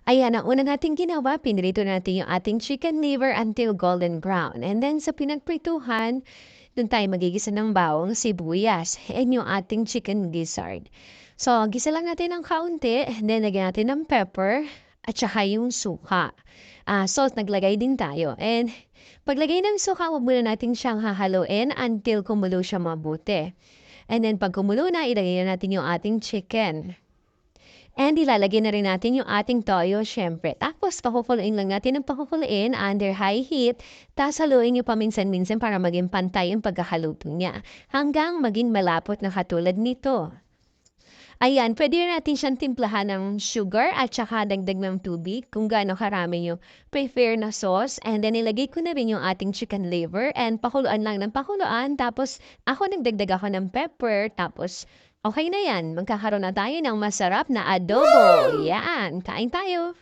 Ayan, ang una nating ginawa, pinrito natin yung ating chicken liver until golden brown. And then sa pinagprituhan, dun tayo magigisa ng bawang sibuyas and yung ating chicken gizzard. So, gisa lang natin ng kaunti, and then lagyan natin ng pepper at saka yung suka. Salt, naglagay din tayo. And paglagay ng suka, huwag muna natin siyang hahaluin until kumulo siya mabuti. And then pag kumulo na, ilagay na natin yung ating chicken. And ilalagay na rin natin yung ating toyo, syempre. Tapos, pakukuluin lang natin ng pakukuluin under high heat. Tapos, haluin nyo paminsan-minsan para maging pantay yung pagkakaluto niya. Hanggang maging malapot na katulad nito. Ayan, pwede rin natin siyang timplahan ng sugar at saka dagdag ng tubig kung gaano karami yung prefer na sauce. And then, ilagay ko na rin yung ating chicken liver and pakuluan lang ng pakuluan. Tapos, ako nagdagdag ako ng pepper. Tapos, okay na yan. Magkakaroon na tayo ng masarap na adobo. Yan, kain tayo.